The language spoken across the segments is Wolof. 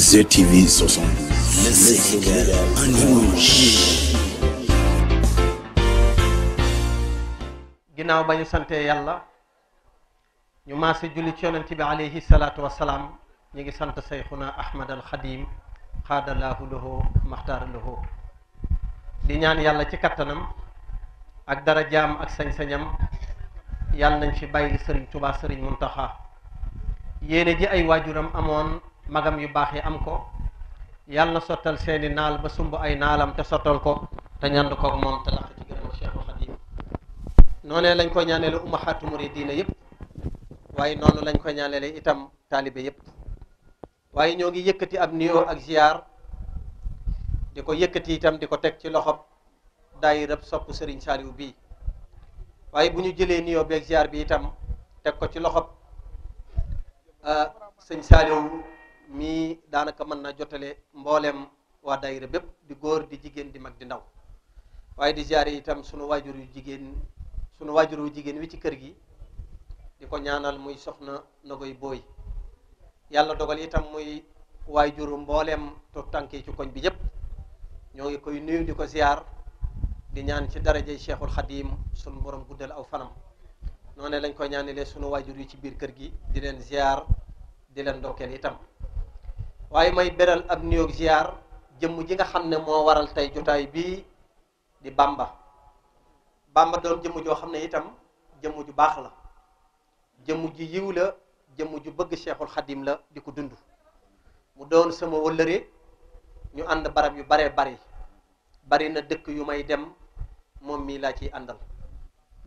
GTV 60. Le Sénégal en image. ginnaaw ba ñu sante yàlla ñu maase julli ci yonent bi alayhi salaatu wasalaam ñu ngi sant sayxuna ahmad al xadim xaadalaahu lahu maxtaara lahu di ñaan yàlla ci kattanam ak darajaam ak sañ-sañam yàlla nañ fi bàyyi sëriñ Tuubaa sëriñ Muntaxa yéene ji ay waajuram amoon magam yu baax yi am ko yàlla na sottal seeni naal ba sumb ay naalam te sottal ko te ñand koog moom te laq ci gërëm Cheikhul Xadim noonee lañ ko ñaaneele ummahaatu muridiina yëpp waaye noonu lañ ko ñaaneele itam taalibe yëpp waaye ñoo ngi yëkkati ab nuyoo ak ziar di ko yëkkati itam di ko teg ci loxob daayirab sopp Serigne Saliou bii waaye bu ñu jëlee nuyoo beeg ziar bi itam teg ko ci loxob sëñ Saliou mii daanaka mën na jotale mboolem waa daayira bépp di góor di jigéen di mag di ndaw waaye di ziar itam sunu waajur yu jigéen wi ci kër gi di ko ñaanal muy soxna Nogoy Booy yàlla dogal itam muy waajuru mbooleem toog tànk yi ci koñ bi yëpp ñoo ngi koy nuyu di ko ziar di ñaan ci darajay Cheikhul Khadim sunu borom guddal aw fanam noonu lañ koy ñaanalee sunu waajur yi ci biir kër gi di leen ziar di leen ndokkeel itam waaye may beral ab nuyoog ziar jëmm ji nga xam ne moo waral tey jotaay bii di Bamba doon jëmm joo xam ne itam jëmm ju baax la jëmm ju yiw la jëmm ju bëgg Cheikhul Khadim la di ko dund mu doon sama wëllëre ñu ànd barab yu baree bari na dëkk yu may dem moom mii laa ciy àndal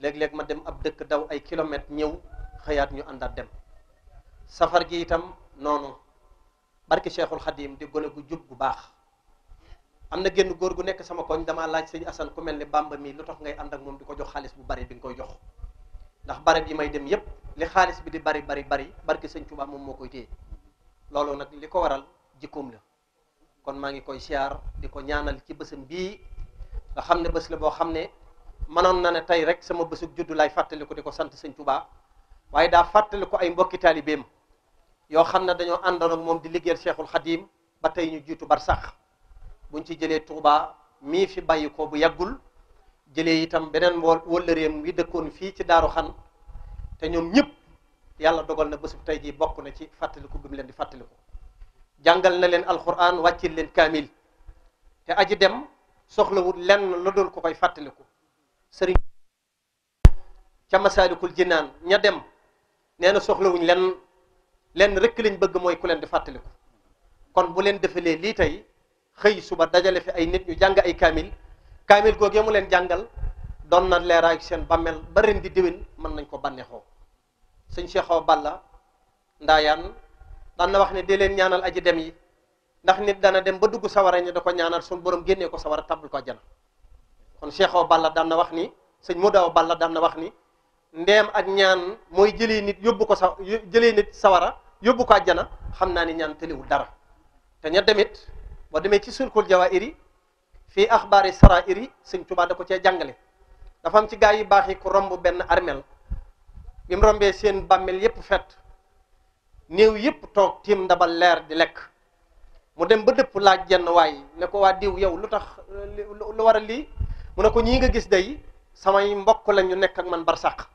léeg-léeg ma dem ab dëkk daw ay kilomètres ñëw xëyaat ñu àndaat dem safar gi itam noonu barki Cheikhul Khadim di gone gu jub gu baax am na génn góor gu nekk sama koñ damaa laaj sëñ Assane ku mel ni Bamba mii lu tax ngay ànd ak moom di ko jox xaalis bu bari bi nga koy jox ndax barab yi may dem yépp li xaalis bi di bari barki sëñ Touba moom moo koy téye loolu nag li ko waral jikkoom la kon maa ngi koy siyaar di ko ñaanal ci bésam bii nga xam ne bés la boo xam ne mënoon na ne tey rek sama bésug juddu laay fàttali ko di ko sant sëñ Touba waaye daa fàttali ko ay mbokki taalibeem yoo xam ne dañoo àndoon ak moom di liggéeyal Cheikhul Khadim ba tey ñu jiitu bar sax buñ ci jëlee Touba mii fi bàyyi ko bu yàggul jëlee itam beneen wëllëreem wi dëkkoon fii ci Daaru Xan te ñoom ñëpp yàlla dogal na bésub tey jii bokk na ci fàttaliku bi mu leen di fàttaliku jàngal na leen alquran wàccil leen kaamil te aji dem soxlawul lenn la doon ko koy fàttaliku sëriñ ca Masaalikul Jinaan ña dem nee na soxlawuñ lenn rek lañ bëgg mooy ku leen di fàttaliku kon bu leen defalee lii tey xëy suba dajale fi ay nit ñu jàng ay kaamil googee mu leen jàngal doon na leeraay seen bàmmeel ba ren di déwén mën nañ ko bànneexoo sëñ Cheikh Awa Balla Ndaayaan daan na wax ne dee leen ñaanal aji dem yi ndax nit dana dem ba dugg sawara ñu da ko ñaanal suñu borom génnee ko sawara tabbal ko àjjana kon Cheikh Awa Balla daan na wax ni sëñ Modou Awa Balla daan na wax ni ndeem ak ñaan mooy jëlee nit sawara yóbbu ko àjjana xam naa ni ñaan tëliwul dara te ña demit boo demee ci sulkul jawaahiri fii axbaari sarairi sëñ Tuubaa da ko cee jàngale dafa am ci gaa yi baax yi ku romb benn armel bi mu rombee seen bàmmeel yépp fet néew yépp toog tiim ndabal leer di lekk mu dem ba dëpp laaj jenn waay ne ko waa diw yow lu tax lu waral lii mu ne ko ñii nga gis day samay mbokk la ñu nekk ak man barsàq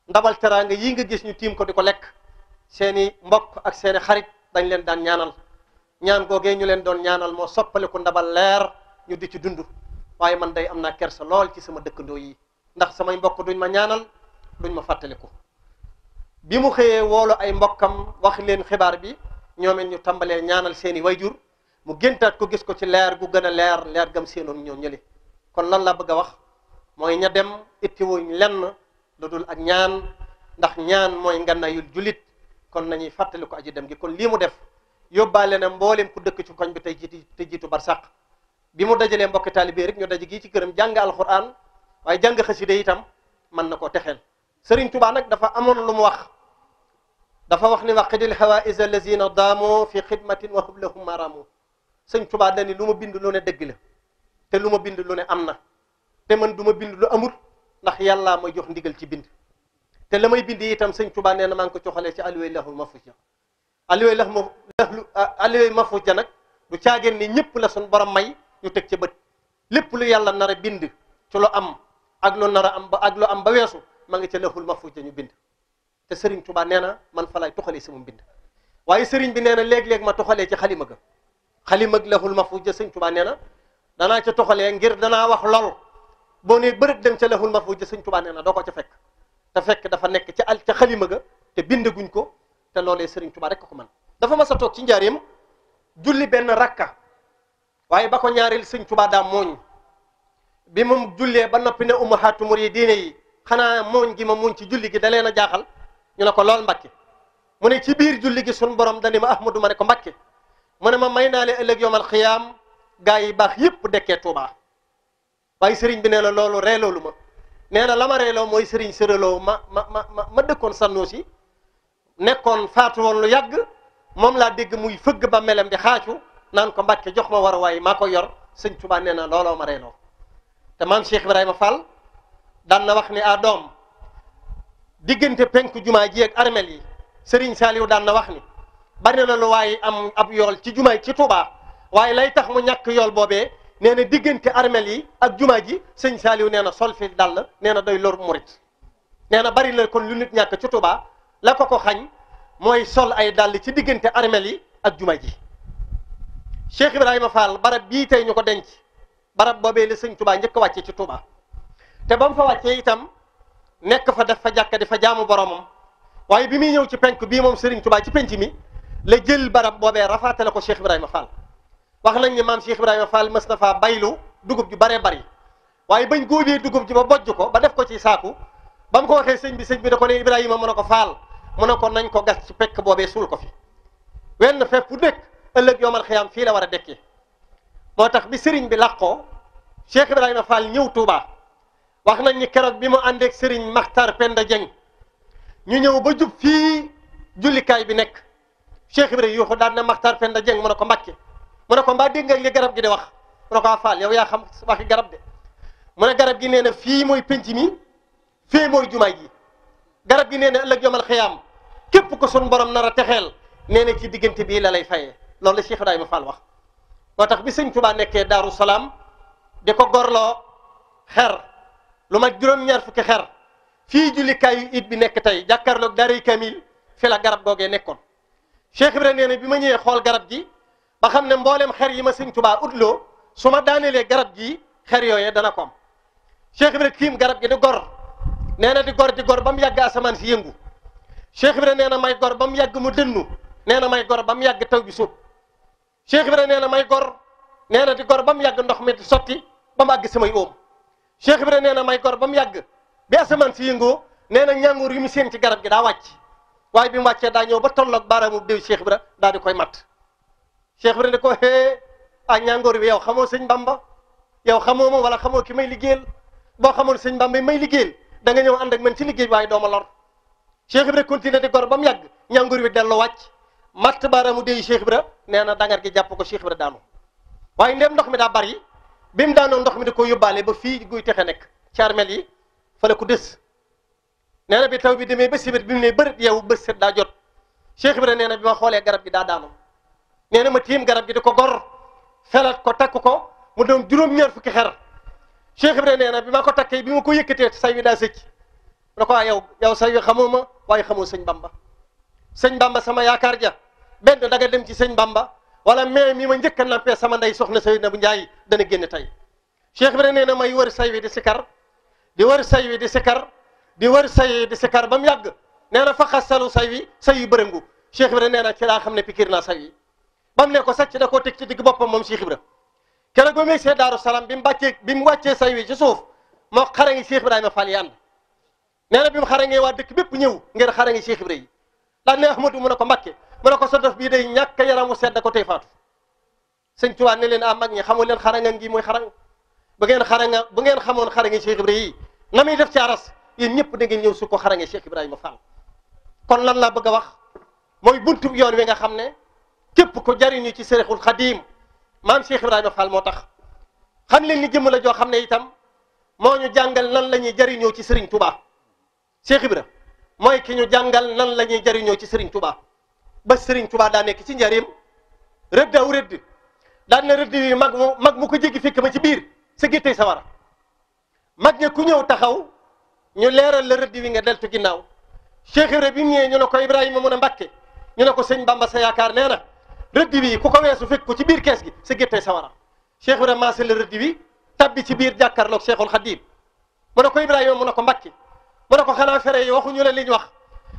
ndabal teraanga yii nga gis ñu tiim ko di ko lekk seeni mbokk ak seeni xarit dañ leen daan ñaanal ñaan googee ñu leen doon ñaanal moo soppaliku ndabal leer ñu di ci dund waaye man day am naa kersa lool ci sama dëkkandoo yi ndax samay mbokk duñ ma ñaanal duñ ma fàttaliku bi mu xëyee woolu ay mbokkam wax leen xibaar bi ñoomeen ñu tàmbalee ñaanal seeni wayjur mu géntaat ko gis ko ci leer gu gën a leer gam seenoon ñoo ñële kon lan la bëgg a wax mooy ña dem ittiwuñ lenn lu dul ak ñaan ndax ñaan mooy ngannayul julit kon nañuy fàttaliku aji dem gi kon lii mu def yóbbaale na mbooleem ku dëkk ci koñ bi te jiitu barsàq bi mu dajalee mbokki taalibe rek ñu daje gii ci këram jàng alquran waaye jàng xasida itam mën na koo texeel Sëriñ Tuubaa nag dafa amoon lu mu wax dafa wax ni waqidil hawaïs allazina daamu fi xidmatin wa hublahum maramu Sëriñ Tuubaa dani lu ma bind lu ne dëgg la te lu ma bind lu ne am na te man du ma bind lu amul ndax yàllaa may jox ndigal ci bind te la may bind itam Sëriñ Tuubaa nee na maa ngi ko coxalee ci alway lahul mahfuz alway lahul alluwa mahfuus ja nag du caageen ni ñëpp la suñ borom may ñu teg ca bët lépp lu yàlla nar a bind ci lu am ak lu nar a am ba ak lu am ba weesu ma ngi ca lawhul mahfuus ja ñu bind te Serigne Touba nee na man fa lay toxalee sama mbind waaye Serigne bi nee na léeg-léeg ma toxalee ci xalima ga xalima ga lawhul mahfuus ja Serigne Touba nee na danaa ca toxalee ngir danaa wax lool boo nee bërët dem ca lawhul mahfuus ja Serigne Touba nee na doo ko ca fekk te fekk dafa nekk ca xalima ga te bindaguñ ko te loolee Serigne Touba rek ko man dafa mas a toog ci njaareem julli benn rakka waaye ba ko ñaareel Serigne Touba daa mooñ bi mu jullee ba noppi ne ummahaatu muridiina yi xanaa mooñ gi ma mooñ ci julli gi da leen a jaaxal ñu ne ko lool Mbàkke mu ne ci biir julli gi sun borom dani ma Ahmadu ma ne ko Mbàkke mu ne ma may naa le ëllëg yawmal xiyaam gaa yi baax yëpp dekkee Touba waaye Serigne bi nee na loolu reeloolu ma nee na la ma reeloo mooy Serigne sëraloo ma dëkkoon Sannoosi nekkoon faatu woon lu yàgg moom laa dégg muy fëgg ba melem di xaacu naan ko Mbàkke jox ma war a waaye maa ko yor Sëñ Touba nee na looloo ma reeloo te maam Cheikh Ibrahima Fall daan na wax ni a doom diggante penku jumaa ji ak armel yi Serigne Saliou daan na wax ni bari na lu waaye am ab yool ci jumaa ci Touba waaye lay tax mu ñàkk yool boobee nee na diggante armel yi ak jumaa ji sëñ Saliou nee na sol fi dal nee na doy lor murit nee na bari la kon lu nit ñàkk ci Touba la ko xañ mooy sol ay dàll ci diggante armel yi ak jumaa ji Cheikh Ibrahima Fall barab bii tey ñu ko denc barab boobee la sëñ Touba njëkk a wàcce ci Touba te ba mu fa wàccee itam nekk fa def fa jàkka di fa jaamu boromam waaye bi muy ñëw ci penk bii moom Serigne Touba ci penc mi la jël barab boobee rafaatale ko Cheikh Ibrahima Fall wax nañ ne maam Cheikh Ibrahima Fall mës na faa baylu dugub ju baree bari waaye bañ góobee dugub ji ba bojj ko ba def ko ci saaku ba mu ko waxee sëñ bi da ko ne Ibrahima mu ne ko Fall mu ne ko nañ ko gas ci pekk boobee suul ko fi wenn fépp nekk ëllëg yoomal xiyaam fii la war a dekkee moo tax bi Serigne bi làqoo Cheikh Ibrahima Fall ñëw Touba wax nañ ni keroog bi mu àndeek Serigne Makhtar Penda Dieng ñu ñëw ba jub fii jullikaay bi nekk Cheikh Ibrahima yuuxu daan na Makhtar Penda Dieng mu ne ko Mbàkke mu ne ko mbaa dégg nga li garab gi di wax mu ne ko Fall yow yaa xam waxi garab de mu ne garab gi nee na fii mooy penc mi fii mooy jumaay ji garab gi nee na ëllëg yomal xiyaam képp ko sun borom nar a texeel nee na ci diggante bii la lay fayee loolu la Cheikh Ibrahima Fall wax moo tax bi sëñ Touba nekkee Daaru Salaam di ko gorloo xer lu mat juróom-ñaar fukki xer fii jullikaayu it bi nekk tey jàkkaarloog daaray Kamil fi la garab googee nekkoon Cheikh Ibrahima nee na bi ma ñëwee xool garab gi ba xam ne mboolem xer yi ma sëñ Touba utloo su ma daanelee garab gi xer yooyee dana ko am Cheikh Ibrahima tiim garab gi di gor nee na di gor ba mu yàgg asamaan si yëngu Cheikh Ibrahima nee na may gor ba mu yàgg mu dënnu nee na may gor ba mu yàgg taw bi suub Cheikh Ibrahima nee na may gor nee na di gor ba mu yàgg ndox mi di sotti ba mu àgg samay oom Cheikh Ibrahima nee na may gor ba mu yàgg bi asamaan si yëngoo nee na ñàngoor yu mu seen ci garab gi daa wàcc waaye bi mu wàccee daa ñëw ba tolloog baaraamu déw Cheikh Ibrahima daal di koy matt Cheikh Ibrahima ne ko hee ak ñàngoor bi yow xamoo sëñ Bamba yow xamoo ma wala xamoo ki may liggéeyal boo xamoon sëñ Bamba may liggéeyal da nga ñëw ànd ak man ci liggéey waaye doo ma lor Cheikh Ibrahima continué di gor ba mu yàgg ñàngoor bi delloo wàcc matt baaraamu déw Cheikh Ibrahima nee na dangar gi jàpp ko Cheikh Ibrahima daanu waaye ndem ndox mi daa bari bi mu daanoo ndox mi da ko yóbbaale ba fii guy texe nekk ci armel yi fa la ko des nee na bi taw bi demee ba sibét bi mu ne bërit yow bës set daa jot Cheikh Ibrahima nee na bi ma xoolee garab gi daa daanu nee na ma tiim garab gi di ko gor felat ko takk ko mu doon juróom-ñaar fukki xer Cheikh Ibrahima nee na bi ma ko takkee bi ma ko yëkkatee say wi daa sëcc da ko yow say wi xamoo ma waaye xamoo sëñ Bamba sama yaakaar ja benn da nga dem ci sëñ Bamba wala mais mi ma njëkk a nampee sama ndey soxna Seydina bu Njaay dana génn tey Cheikh Ibrahima nee na may wër say wi di sikar di wër say wi di sikar di wër say wi di sikar ba mu yàgg nee na fa xasalu say wi bërëngu Cheikh Ibrahima nee na ci laa xam ne pikir naa say wi ba mu ne ko sàcc da koo teg ci digg boppam moom Cheikh Ibrahima keroog ba muy see Daaru Salaam bi mu wàccee say wi ci suuf moo xara ngi Cheikh Ibrahima Fall yi ànd nee na bi mu xara ngee waa dëkk bépp ñëw ngeen xara ngi Cheikh Ibrahima yi daan ne Ahmadu mu ne ko Mbàkke mu ne ko sa dof bii day ñàkk yaramu sedd ko tey faatu sëñ Tuubaa ne leen mag ñi xamu leen xaranga ngi mooy xarang bu ngeen xamoon xarangi Cheikh Ibrahima yi na muy def ci aras yéen ñëpp da ngeen ñëw su ko xarange Cheikh Ibrahima Fall kon lan laa bëgg a wax mooy buntu yoon wi nga xam ne képp ko jariñu ci Seexul Xadiim maam Cheikh Ibrahima Fall moo tax xam leen ni jëmm la joo xam ne itam moo ñu jàngal nan la ñuy jariñoo ci Serigne Touba Cheikh Ibra mooy ki ñu jàngal nan la ñuy jariñoo ci Serigne Touba ba Serigne Touba daa nekk ci njariñ rëdd aw rëdd daan na rëdd yi mag mu ko jéggi fekk ma ci biir sa géttey sawara mag ña ku ñëw taxaw ñu leeral la rëdd wi nga deltu ginnaaw Cheikh Ibra bi mu ñëwee ñu ne ko Ibrahima mu ne Mbàkke ñu ne ko sëñ Bamba sa yaakaar nee na rëdd wi ku ko weesu fekk ko ci biir kees gi sa géttey sawara Cheikh Ibra maase la rëdd wi tabbi ci biir jàkkaarloog Cheikhul Khadim mu ne ko Ibrahima mu ne ko Mbàkke mu ne ko xanaa fere yi waxuñu la li ñu wax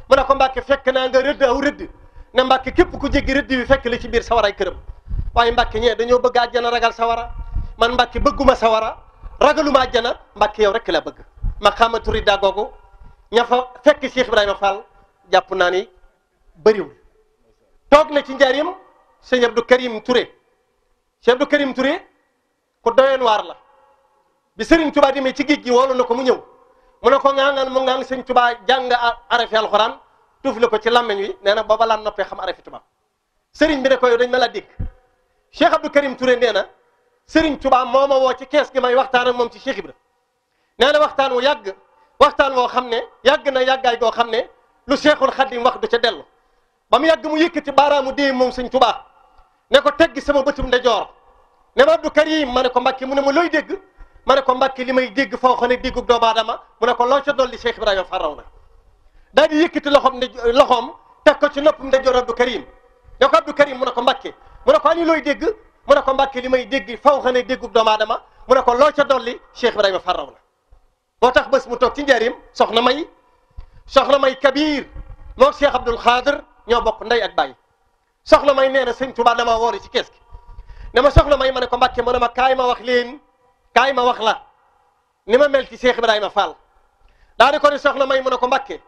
mu ne ko Mbàkke fekk naa nga rëdd aw rëdd ne Mbàkke képp ku jéggi rëdd wi fekk la ci biir sawaray këram waaye Mbàkke ñee dañoo bëgg àjjana ragal sawara man Mbàkke bëgguma sawara ragaluma àjjana Mbàkke yow rek la bëgg ma xamatu ridda googu ña fa fekk Cheikh Ibrahima Fall jàpp naa ni bëriwul toog na ci njaarim sëñ Abdou Karim Touré sëñ Abdou Karim Touré ku doyoon waar la bi Serigne Touba demee ci géej gi woolu na ko mu ñëw mu ne ko ngaangaan mu ngaang sëñ Touba jàng arafi alxuraan tuuf la ko ci làmmeñ wi nee na booba laan noppee xam arafi tubaab Serigne bi ne ko yow dañ ma la dégg Cheikh Abdou Karim Touré nee na Serigne Touba moo ma woo ci kees gi may waxtaan ak moom ci Cheikh Ibra nee na waxtaan wu yàgg waxtaan woo xam ne yàgg na yàggaay goo xam ne lu Cheikhul Khadim wax du ca dellu ba mu yàgg mu yëkkati baaraamu dee moom sëñ Touba ne ko teggi sama bëtum ndejoor ne ma Abdou Karim ma ne ko Mbàkke mu ne ma looy dégg ma ne ko Mbàkke li may dégg foo xam ne déggug doomu aadama mu ne ko loo ca dolli Cheikh Ibrahima faraw na daal di yëkkati loxoom teg ko ci noppam ndejoor Abdou Karim ne ko Abdou Karim mu ne ko Mbàkke mu ne ko ani looy dégg mu ne ko Mbàkke li may dégg faw xam ne déggug doomu aadama mu ne ko loo ca dolli Cheikh Ibrahima faraw na moo tax bés mu toog ci njaarim soxna may Kabir moo Cheikh Abdoul Khadir ñoo bokk ndey ak baay soxna may nee na sëñ Touba dama woori ci kees gi ne ma soxna may ma ne ko Mbàkke mu ne ma kaay ma wax la ni ma mel ci Cheikh Ibrahima Fall daa di ko ni soxna may mu ne ko Mbàkke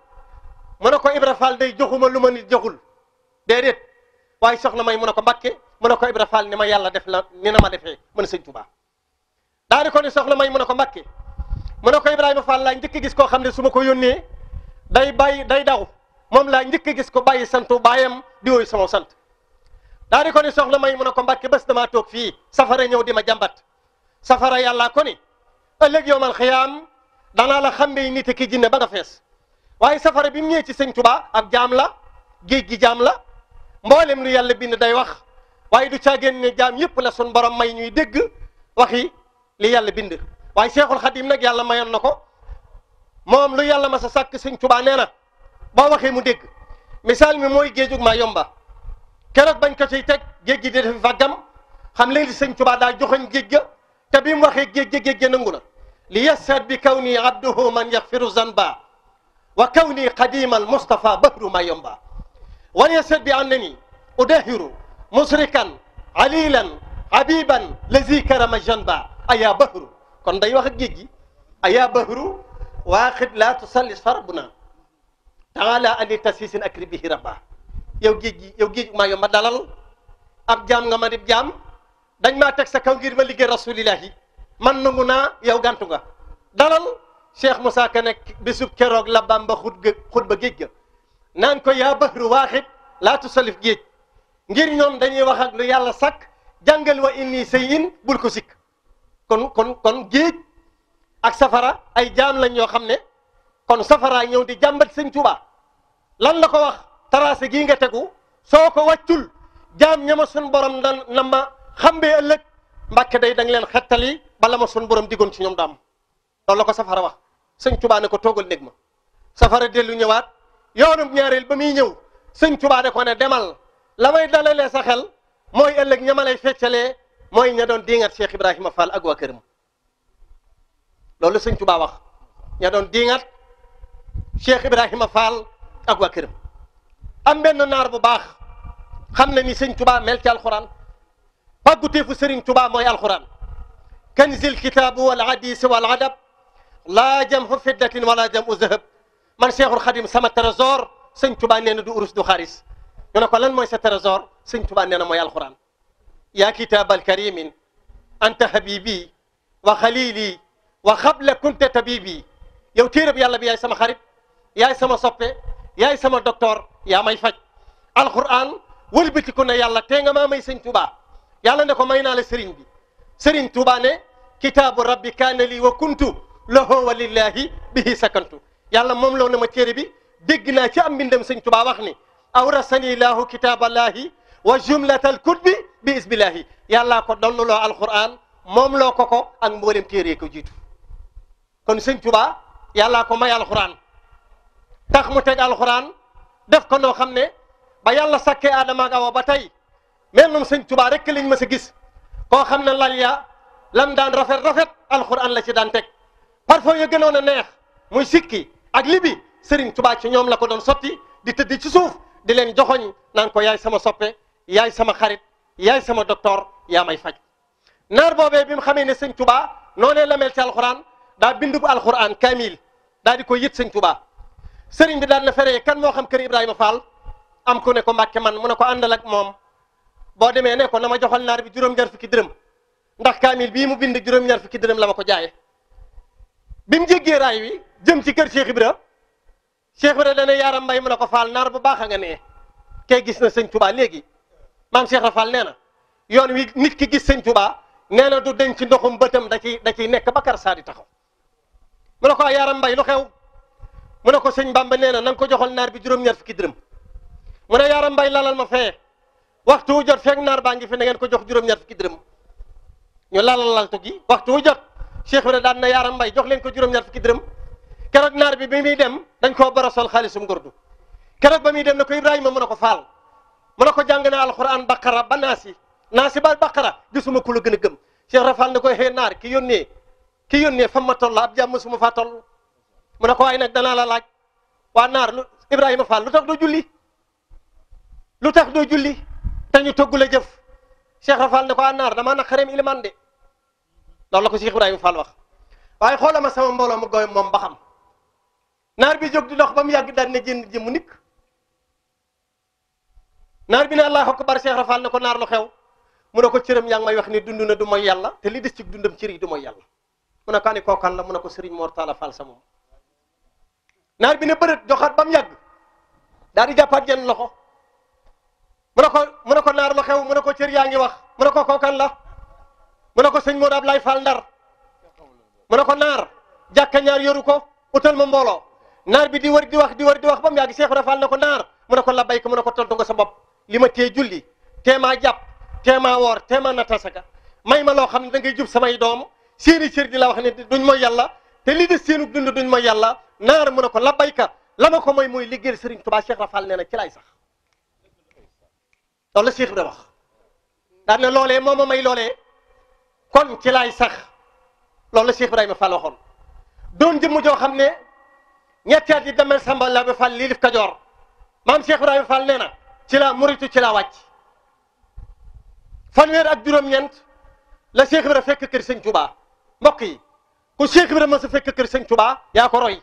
mu ne ko Ibra Fall day joxuma lu ma nit joxul déedéet waaye soxna may mu ne ko Mbàkke mu ne ko Ibra Fall ni ma yàlla def la ni na ma defee mën sëñ Touba daa di ko ni soxna may mu ne ko Mbàkke mu ne ko Ibrahima Fall laa njëkk gis koo xam ne su ma ko yónnee day daw moom laa njëkk gis ko bàyyi santu baayam di woy sama sant daa di ko ni soxna may mu ne ko Mbàkke bés damaa toog fii safara ñëw di ma jàmbat safara yàlla ko ni ëllëg yowmal xiyaam danaa la xambee nit ki jinne ba nga fees waaye safara bi mu ñëwee ci sëñ Touba ab jaam la géej gi jaam la mboolem lu yàlla bind day wax waaye du caagéen ne jaam yëpp la sun borom may ñuy dégg waxi li yàlla bind waaye Cheikhul Khadim nag yàlla mayoon na ko moom lu yàlla ma sa sàkk sëñ Touba nee na boo waxee mu dégg misaal mi mooy géejug maa yomba keroog bañ ko ciy teg géej gi di def vaggam xam leen di sëñ Touba daa joxoñ géej ga te bi mu waxee géej ga nangu na li yasad bi kaw nii abduhu man yaxfiru zanba wa kaw nii qadimal Mustafa bahru maa yomba wa yasad bi annani udahiru musrikan alilan habiban lazi karama janba aya bahru kon day wax ak géej gi aya bahru waaxid laa tusallis farbuna taala ali tasisin akri bihi rabba yow géej maa yomba dalal ab jaam nga ma dib jaam dañ maa teg sa kaw ngir ma liggéey rasulillahi man nangu naa yow gantu nga dalal Cheikh Moussa Ka nekk bisub keroog la Bamba xutba géej ga naan ko yaa bahru waaxid laa tusalif géej ngir ñoom dañuy wax ak lu yàlla sàkk jàngal wa inni sayin bul ko sikk kon géej ak safara ay jaam lañ yoo xam ne kon safara ñëw di jàmbat sëñ Touba lan la ko wax tracé gii nga tegu soo ko wàccul jaam ñama sun borom na ma xambee ëllëg Mbàkke day da nga leen xettali bala ma sun borom diggoon ci ñoom daam loolu la ko safara wax sëñ Touba ne ko toogal néeg ma safara dellu ñëwaat yoonum ñaareel ba muy ñëw sëñ Touba ne ko ne demal la may dalalee sa xel mooy ëllëg ñama lay feccalee mooy ña doon diingat Cheikh Ibrahima Fall ak waa këram loolu sëñ Touba wax ña doon diingat Cheikh Ibrahima Fall ak waa këram am benn naar bu baax xam na ni sëñ Touba mel ci alxuraan pàgguteefu sëriñ Touba mooy alxuraan kanzil kitaabu wal hadis wal adab laa jamhu fiddatin wala jamu zahab man Cheikhul Khadim sama trésor sëñ Touba nee na du urus du xaalis ñu ne ko lan mooy sa trésor sëñ Touba nee na mooy alxuraan yaa kitaabal karimin anta habibi wa xalili wa xabla kunta tabibi yow téereb yàlla bi yaay sama xarit yaay sama soppe yaay sama docteur yaa may faj alquran wëlbatiku ne yàlla tee nga maa may sëñ Touba yàlla ne ko may naa la sëriñ bi sëriñ Touba ne kitaabu rabbi kaana lii wa kuntu lahu wa lillahi bihi sakantu yàlla moom loo na ma téere bi dégg naa ci am mbindam sëñ Touba wax ni awrasani laahu kitaaballahi wa jumlatal kutbi bi isbillahi yàllaa ko donnuloo alquran moom loo ko ak mboolem téere ko jiitu kon sëñ Tuubaa yàllaa ko may alquran tax mu teg alquran def ko noo xam ne ba yàlla sakkee Aadama ak Awa ba tey mel noom sëñ Tuubaa rek liñ mës a gis koo xam ne lal ya lam daan rafet alquran la ci daan teg parfois ya gënoon a neex muy sikki ak libi Sëriñ Tuubaa ci ñoom la ko doon sotti di tëdd ci suuf di leen joxoñ naan ko yaay sama soppe yaay sama xarit yaay sama docteur yaa may faj naar boobee bi mu xamee ne sëñ Tuubaa noonee la mel ci alquran daa bindu bu alquran kamil daa di ko yët sëñ Tuubaa sëriñ bi daan na feree kan moo xam kër Ibrahima Fall am ku ne ko Mbàkke man mu ne ko àndal ak moom boo demee ne ko na ma joxal naar bi juróom-ñaar fukki dërëm ndax kamil bii mu bind juróom-ñaar fukki dërëm la ma ko jaaye bi mu jéggee raay wi jëm ci kër Cheikh Ibra dana yaaram mbay mu ne ko Fall naar bu baax a nga nee kay gis na sëñ Tuubaa léegi maam Cheikh Ibra Fall nee na yoon wi nit ki gis sëñ Tuubaa nee na du denc ndoxum bëtam da ciy nekk ba kar saa di taxaw mu ne ko yaaram mbay lu xew mu ne ko sëñ Bamba nee na nga ko joxal naar bi juróom-ñaar fukki dërëm mu ne yaaram mbay lalal ma fee waxtu wu jot feeg naar baa ngi fi na ngeen ko jox juróom-ñaar fukki dërëm ñu lalal laltu gi waxtu wu jot Cheikh Ibra daan na yaaram mbay jox leen ko juróom-ñaar fukki dërëm keroog naar bi muy dem dañ koo borosol xaalisum ngurdu keroog ba muy dem ne ko Ibrahima mu ne ko Fall mu ne ko jàng na alquran baqara ba naasi ba baqara gisuma ku la gën a gëm Cheikh Rafal ne ko xëy naar ki yónnee fa ma toll ab jàmm suma faa toll mu ne ko waaye nag danaa la laaj waa naar lu Ibrahima Fall lu tax doo julli te ñu togg la jëf Cheikh Rafal ne ko waa naar damaa naqareem iliman de loolu la ko Cheikh Ibrahima Fall wax waaye xoolama sama mbooloo mu gooy moom ba xam naar bi jóg di dox ba mu yàgg daal ne jën mu nikk naar bi ne allahu akbar Cheikh Rafal ne ko naar lu xew mu ne ko cëram yaa ngi may wax ni dund na du mooy yàlla te li des ci dundam cër yi du mooy yàlla mu ne ko ani kookan la mu ne ko Serigne Mor Talla Fall sa moom naar bi ne bërët joxaat ba mu yàgg daal di jàppaat jenn loxo mu ne ko naar lu xew mu ne ko cër yaa ngi wax mu ne ko kookan la mu ne ko sëñ Modou Ablaye Fall Ndar mu ne ko naar jàkka ñaar yoru ko utal ma mbooloo naar bi di wër di wax ba mu yàgg Cheikh Rafal ne ko naar mu ne ko labbayka mu ne ko tontu nga sa bopp li ma tee julli teemaa jàpp teemaa woor teemaa natasaka may ma loo xam ne da ngay jub samay doom seeni cër di la wax ne duñ mooy yàlla te li des seenu dund duñ mooy yàlla naar mu ne ko labbayka la ma ko mooy liggéeyal Serigne Touba Cheikh Rafal nee na ci laay sax loolu la Cheikh Ibra wax daan ne loolee moo ma may loolee kon ci laay sax loolu la Cheikh Ibrahima Fall waxoon doon jëmm joo xam ne ñetti at yi demel Samba Laobé Fall lii lif Kajoor maam Cheikh Ibrahima Fall nee na ci la muritu ci la wàcc fanweer ak juróom-ñeent la Cheikh Ibrahima fekk kër sëñ Touba mbokk yi ku Cheikh Ibrahima sa fekk kër sëñ Touba yaa ko roy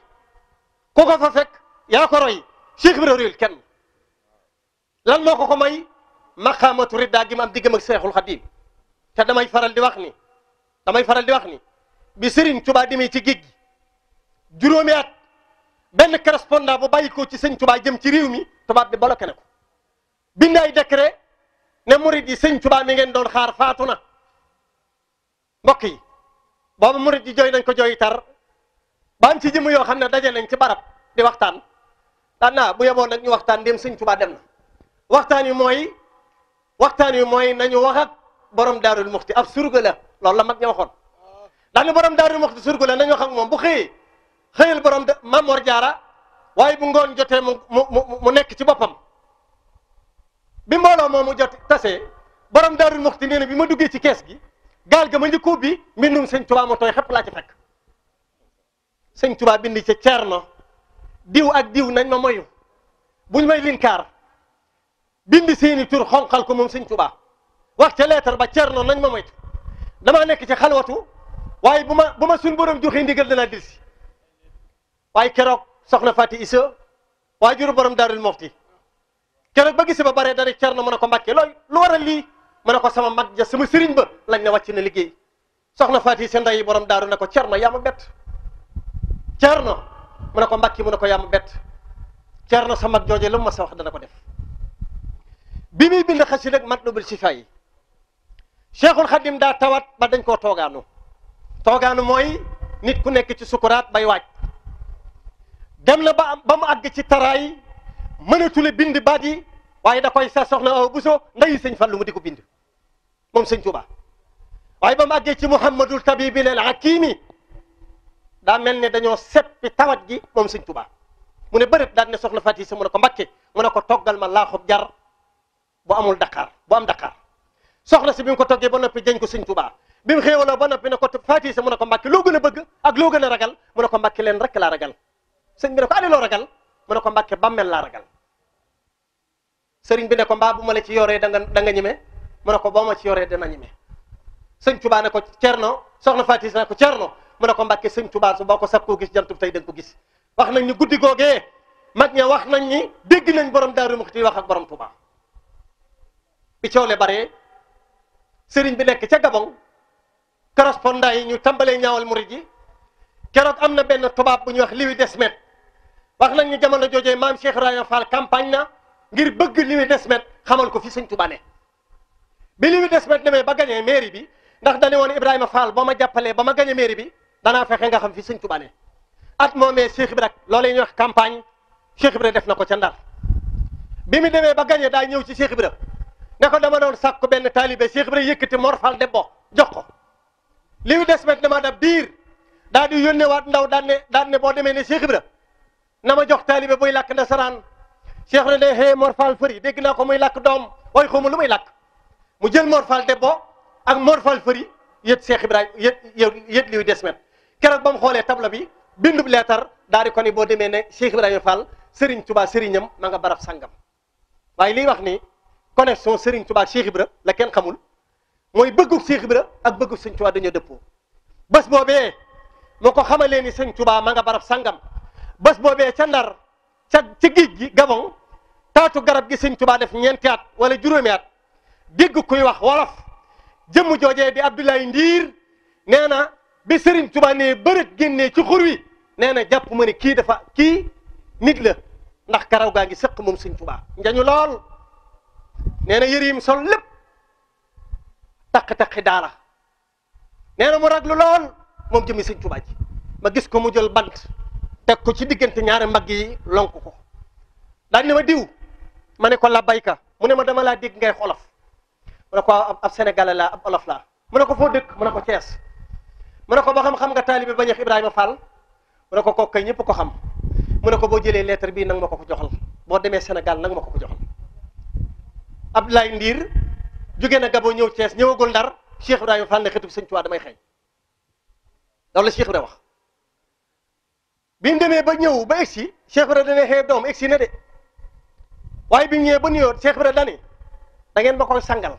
ku ko fa fekk yaa ko roy Cheikh Ibrahima royul kenn lan moo ko may maqaamatu ridda gi ma am diggam ak Seexul Xadiim te damay faral di wax ni bi Serigne Touba demee ci géej gi juróomi at benn correspondant bu bàyyi ko ci sëñ Touba jëm ci réew mi tubaab bi bloqué na ko bind ay décret ne murid yi sëñ Touba mi ngeen doon xaar faatu na mbokk yi boobu murid yi jooy nañ ko jooy tar ba am ci jëm yoo xam ne daje nañ ci barab di waxtaan daan naa bu yeboon nag ñu waxtaan dem sëñ Touba dem na waxtaan wi mooy nañu wax ak borom Daarul Muxti ab surga la loolu la mag ña waxoon daane borom Daarul Muxti surga la nañu wax ak moom bu xëyal borom Mamor Jaara waaye bu ngoon jotee mu nekk ci boppam bi mbooloo moomu jot tasee borom Daarul Muxti nee na bi ma duggee ci kees gi gaal ga ma njëkk ubbi mbindum sëñ Tuubaa ma tooy xepp laa ci fekk sëñ Tuubaa bind ca Ceerno diw ak diw nañ ma moyu buñ may linkaar bind seeni tur xonqal ko moom sëñ Tuubaa wax ca leetar ba Ceerno nañ ma moytu damaa nekk ci xalwatu waaye bu ma suñ borom joxee ndigal danaa dilsi waaye keroog soxna Fati Isa waajuru borom Daarul Muxti keroog ba gise ba bare dara Ceerno mu ne ko Mbàkke looy lu waral lii mu ne ko sama mag ja sama sëriñ ba lañ ne wàcc na liggéey soxna Fati seen ndey borom daaru ne ko Ceerno yaa ma bett Ceerno mu ne ko Mbàkke mu ne ko yaa ma bett Ceerno sa mag jooje lu ma sa wax dana ko def bi muy bind xasida ak Matlabul Sifaa yi Cheikhul Khadim daa tawat ba dañ koo toogaanu mooy nit ku nekk ci sukuraat bay waaj dem na ba mu àgg ci taraay mënatule bind baat yi waaye da koy sa soxna Awa Buso ndeyi sëñ Fallu mu di ko bind moom sëñ Tuubaa waaye ba mu àggee ci Muhammadul Tabibil al Hakimi daa mel ne dañoo seppi tawat gi moom sëñ Tuubaa mu ne bërët daal ne soxna Faati Isa mu ne ko Mbàkke mu ne ko toggal ma laaxub jar bu amul Dakar bu am Dakar soxna si bi mu ko toggee ba noppi jëñ ko sëñ Tuubaa bi mu xéewaloo ba noppi ne ko Faati Isa mu ne ko Mbàkke loo gën a bëgg ak loo gën a ragal mu ne ko Mbàkke leen rek laa ragal sëñ bi ne ko ali loo ragal mu ne ko Mbàkke bàmmeel laa ragal sëriñ bi ne ko mbaa bu ma la ci yoree da nga ñeme mu ne ko boo ma ci yoree dana ñeme sëñ Tuubaa ne ko Cerno soxna Faati Isa ne ko Cerno mu ne ko Mbàkke sëñ Tuubaa su boo ko sab koo gis jantub tey da nga ko gis wax nañ ni guddi googee mag ña wax nañ ni dégg nañ borom Daaru Muxti wax ak borom Tuubaa bi coole bare sëriñ bi nekk ca Gabon correspondant yi ñu tàmbalee ñaawal murid yi keroog am na benn tubaab bu ñuy wax Louis Desmet wax nañ ni jamono joojee maam Cheikh Ibrahima Fall campagne na ngir bëgg Louis Desmet xamal ko fi sëñ Tuubaa ne bi Louis Desmet demee ba gañee mairie bi ndax dañu woon Ibrahima Fall boo ma jàppalee ba ma gañee mairie bi danaa fexe nga xam fi sëñ Tuubaa ne at moomee Cheikh Ibra loolu ñuy wax campagne Cheikh Ibra def na ko ca Ndar bi mu demee ba gañee daa ñëw ci Cheikh Ibra ne ko dama doon sàkku benn taalibe Cheikh Ibra yëkkati Mor Fall Debbo jox ko Louis Desmet dama dab diir daa di yónnee waat ndaw daan ne boo demee ne Cheikh Ibra na ma jox taalibe buy làkk nasaraan Cheikh Ibra ne xee Mor Fall Fëri dégg naa ko muy làkk doom waaye xawma lu muy làkk mu jël Mor Fall Debbo ak Mor Fall Fëri yët Cheikh Ibrahima yët Louis Desmet keroog ba mu xoolee tabla bi bindub leetar daal di ko ni boo demee ne Cheikh Ibrahima Fall Serigne Touba Serignam ma nga barab sangam waaye liy wax ni connexion Serigne Touba Cheikh Ibra la kenn xamul mooy bëggug Cheikh Ibra ak bëggug Sëñ Touba dañoo dëppoo bés boobee moo ko xamalee ni Sëñ Touba ma nga barab sangam bés boobee ca Ndar ca géej gi Gabon taatu garab gi Sëñ Touba def ñeenti at wala juróomi at dégg kuy wax wolof jëmm joojee di Abdoulaye Ndiir nee na bi Serigne Touba ne bërët génnee ci xur wi nee na jàpp ma ne kii nit la ndax karaw gaa ngi sëq moom Sëñ Touba njañu lool nee na yëre yim sol lépp taq-taqi daala nee na mu raglu lool moom jëmi Sëñ Touba ji ma gis ko mu jël bant teg ko ci diggante ñaari mbagg yi lonk ko daal ne ma diw ma ne ko la bayka mu ne ma dama laa dégg ngay xolof mu ne ko ab Sénégalais laa ab olof laa mu ne ko foo dëkk mu ne ko Thiès mu ne ko ba xam nga taalibe ba ñeex Ibrahima Fall mu ne ko kooku kay ñëpp ko xam mu ne ko boo jëlee lettre bii nag ma ko joxal boo demee Sénégal nag ma ko joxal Abdoulaye Ndiir jóge na Gabon ñëw Thiès ñëwagul Ndar Cheikh Ibrahima Fall ne xetu Sëñ Tuubaa damay xëy loolu la Cheikh Ibrahima wax bi mu demee ba ñëw ba egsi Cheikh Ibrahima dana xëy doom egsi na de waaye bi mu ñëwee ba nuyoo Cheikh Ibrahima dani da ngeen ma koy sangal